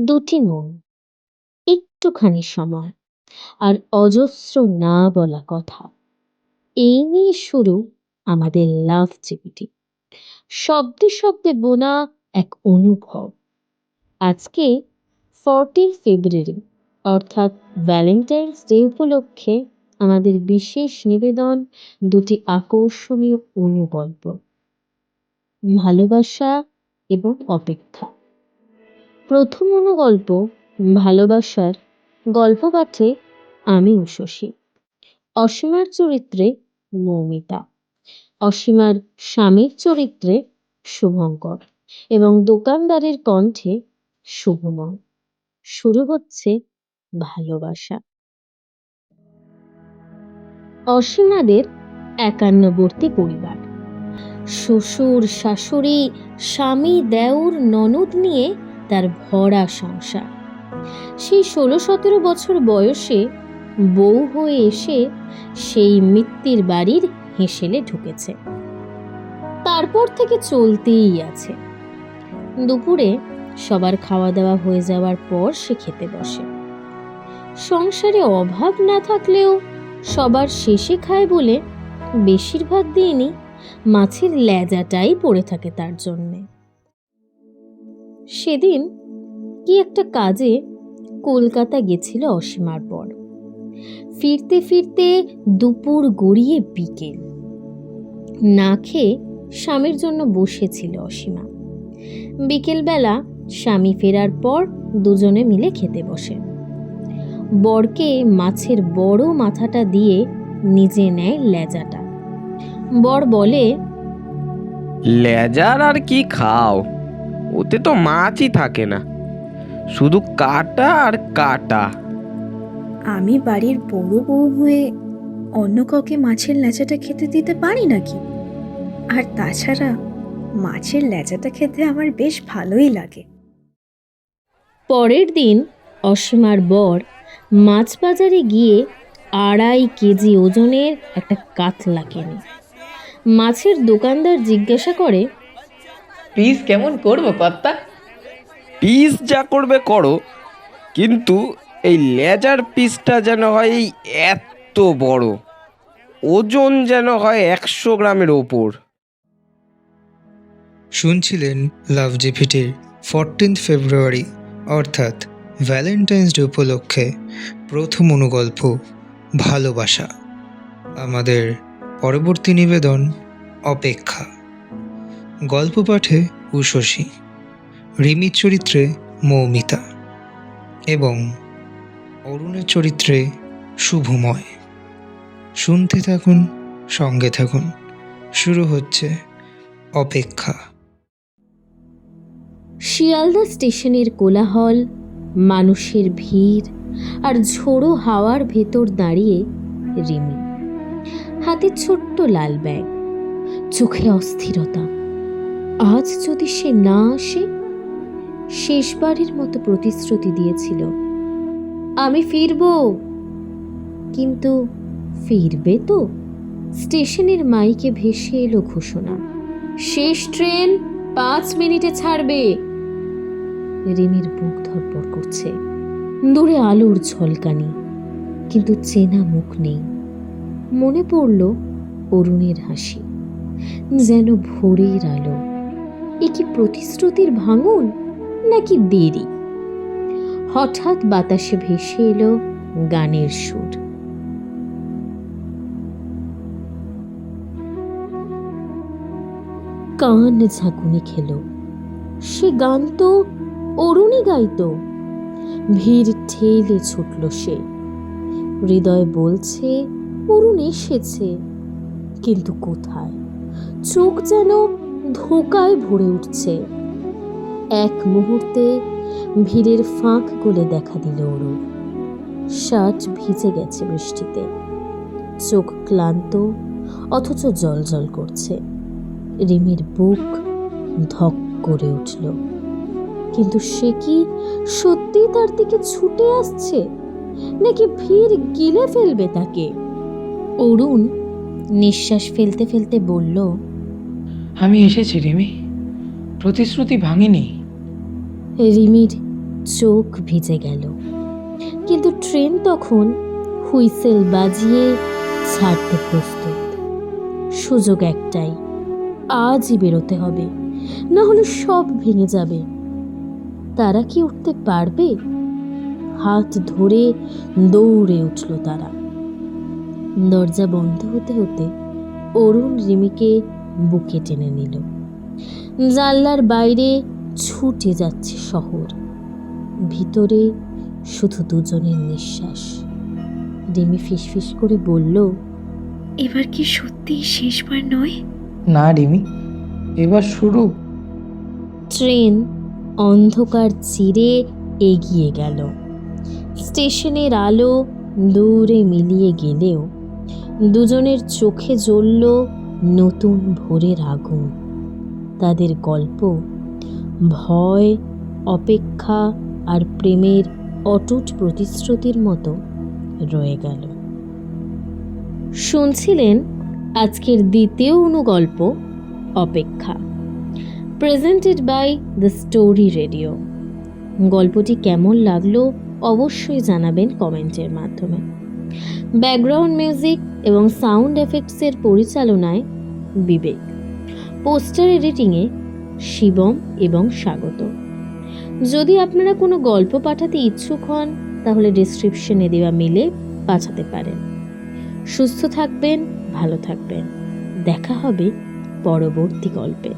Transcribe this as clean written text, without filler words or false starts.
দুটি মন, একটুখানি সময় আর অজস্র না বলা কথা। এই নিয়ে শুরু আমাদের লাভ জিপিটি, শব্দে শব্দে বোনা এক অনুভব। আজকে 14 ফেব্রুয়ারি অর্থাৎ ভ্যালেন্টাইন্স ডে উপলক্ষে আমাদের বিশেষ নিবেদন দুটি আকর্ষণীয় অনুগল্প, ভালোবাসা এবং অপেক্ষা। প্রথম অনুগল্প ভালোবাসার গল্প পাঠে আমি উষসী, অসীমার চরিত্রে মৌমিতা, অসীমার স্বামীর চরিত্রে শুভঙ্কর এবং দোকানদারের কণ্ঠে শুভমন। শুরু হচ্ছে ভালোবাসা। অসীমাদের 51বর্তী পরিবার, শ্বশুর শাশুড়ি, স্বামী দেওর ননদ নিয়ে তার ভরা সংসার। সেই 16-17 বছর বয়সে বউ হয়ে এসে সেই মিত্তির বাড়ির হেসেলে ঢুকেছে। তারপর থেকে চলতেই আছে। দুপুরে সবার খাওয়া দাওয়া হয়ে যাওয়ার পর সে খেতে বসে। সংসারে অভাব না থাকলেও সবার শেষে খায় বলে বেশিরভাগ দিনই মাছের লেজাটাই পড়ে থাকে তার জন্যে। সেদিন কি একটা কাজে কলকাতা গেছিল অসীমার বর। ফিরতে ফিরতে দুপুর গড়িয়ে বিকেল। না খেয়ে স্বামীর জন্য বসেছিল অসীমা। বিকেলবেলা স্বামী ফেরার পর দুজনে মিলে খেতে বসে। বরকে মাছের বড় মাথাটা দিয়ে নিজে নেয় লেজাটা। বর বলে, লেজার আর কি খাও, ওতে তো মাছই থাকে না, শুধু কাটা আর কাটা। আমি বাড়ির বড় বউ হয়ে অন্য কাউকে মাছের লেজাটা খেতে দিতে পারি নাকি? আর তাছাড়া মাছের লেজাটা খেতে আমার বেশ ভালোই লাগে। পরের দিন অসীমার বর মাছ বাজারে গিয়ে 2.5 কেজি ওজনের একটা কাতলা কেনে। মাছের দোকানদার জিজ্ঞাসা করে, পিস কেমন করবো কর্তা? পিস যা করবে করো, কিন্তু এই লেজার পিসটা যেন হয় এই এত বড়, ওজন যেন হয় 100 গ্রামের ওপর। শুনছিলেন লাভ জিপিটির 14 ফেব্রুয়ারি অর্থাৎ ভ্যালেন্টাইন্স ডে উপলক্ষে প্রথম অনুগল্প ভালোবাসা। আমাদের পরবর্তী নিবেদন অপেক্ষা। গল্প পাঠে উষসী, রিমির চরিত্রে মৌমিতা এবং অরুণের চরিত্রে শুভময়। শুনতে থাকুন, সঙ্গে থাকুন। শুরু হচ্ছে অপেক্ষা। শিয়ালদা স্টেশনের কোলাহল, মানুষের ভিড় আর ঝোড়ো হাওয়ার ভেতর দাঁড়িয়ে রিমি। হাতে ছোট্ট লাল ব্যাগ, চোখে অস্থিরতা। আজ যদি সে না আসে? শেষবারের মতো প্রতিশ্রুতি দিয়েছিল, আমি ফিরব। কিন্তু ফিরবে তো? স্টেশনের মাইকে ভেসে এলো ঘোষণা, শেষ ট্রেন 5 মিনিটে ছাড়বে। রিমির বুক ধড়ফড় করছে। দূরে আলোর ঝলকানি, কিন্তু চেনা মুখ নেই। মনে পড়ল অরুণের হাসি, যেন ভোরের আলো। এ কি প্রতিশ্রুতির ভাঙন নাকি দেরি? হঠাৎ বাতাসে ভেসে এলো গানের সুর। কান ঝাঁকুনি খেল। সে গান তো অরুণই গাইতো। ভিড় ঠেলে ছুটল সে। হৃদয় বলছে অরুণ এসেছে, কিন্তু কোথায়? চোখ যেন ধোঁকায় ভরে উঠছে। এক মুহূর্তে ভিড়ের ফাঁক গলে দেখা দিল অরুণ। শার্ট ভিজে গেছে বৃষ্টিতে, চোখ ক্লান্ত অথচ জলজল করছে। রিমির বুক ধক করে উঠল। কিন্তু সে কি সত্যি তার দিকে ছুটে আসছে, নাকি ভিড় গিলে ফেলবে তাকে? অরুণ নিঃশ্বাস ফেলতে ফেলতে বলল, আমি এসেছি রিমি, প্রতিশ্রুতি ভাঙিনি। রিমির চোখ ভিজে গেল, কিন্তু ট্রেন তখন হুইসেল বাজিয়ে ছাড়তে প্রস্তুত। সুযোগ একটাই, আজই বেরোতে হবে, না হলে সব ভেঙে যাবে। তারা কি উঠতে পারবে? হাত ধরে দৌড়ে উঠল তারা। দরজা বন্ধ হতে হতে অরুণ রিমিকে বুকে টেনে নিল। জানলার বাইরে ছুটে যাচ্ছে শহর, ভিতরে শুধু দুজনের নিঃশ্বাস। রিমি ফিসফিস করে বলল, এবার কি সত্যিই শেষবার নয়? না রিমি, এবার শুরু। ট্রেন অন্ধকার চিরে এগিয়ে গেল। স্টেশনের আলো দূরে মিলিয়ে গেলেও দুজনের চোখে জ্বলল নতুন ভোরের আগুন। তাদের গল্প ভয়, অপেক্ষা আর প্রেমের অটুট প্রতিশ্রুতির মতো রয়ে গেল। শুনছিলেন আজকের দ্বিতীয় অনুগল্প অপেক্ষা, presented by the story radio. গল্পটি কেমন লাগলো অবশ্যই জানাবেন কমেন্টের মাধ্যমে। ব্যাকগ্রাউন্ড মিউজিক এবং সাউন্ড এফেক্টসের পরিচালনায় বিবেক, পোস্টার এডিটিংয়ে শিবম এবং স্বাগত। যদি আপনারা কোনো গল্প পাঠাতে ইচ্ছুক হন তাহলে ডেসক্রিপশনে দেওয়া মেলে পাঠাতে পারেন। সুস্থ থাকবেন, ভালো থাকবেন। দেখা হবে পরবর্তী গল্পে।